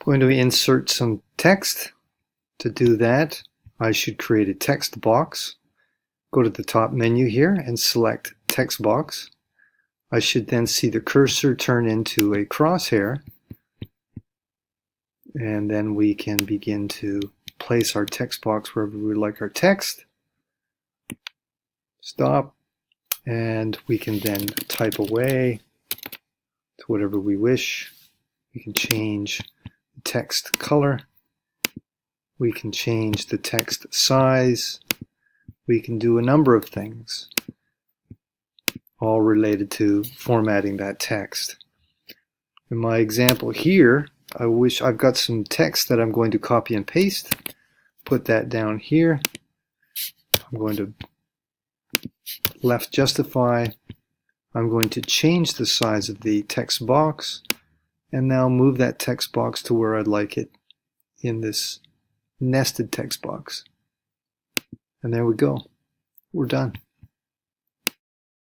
going to insert some text. To do that, I should create a text box. Go to the top menu here and select text box. I should then see the cursor turn into a crosshair, and then we can begin to place our text box wherever we like our text. Stop, and we can then type away to whatever we wish. We can change the text color. We can change the text size. We can do a number of things, all related to formatting that text. In my example here, I've got some text that I'm going to copy and paste. Put that down here. I'm going to left justify. I'm going to change the size of the text box, and now move that text box to where I'd like it in this nested text box. And there we go. We're done.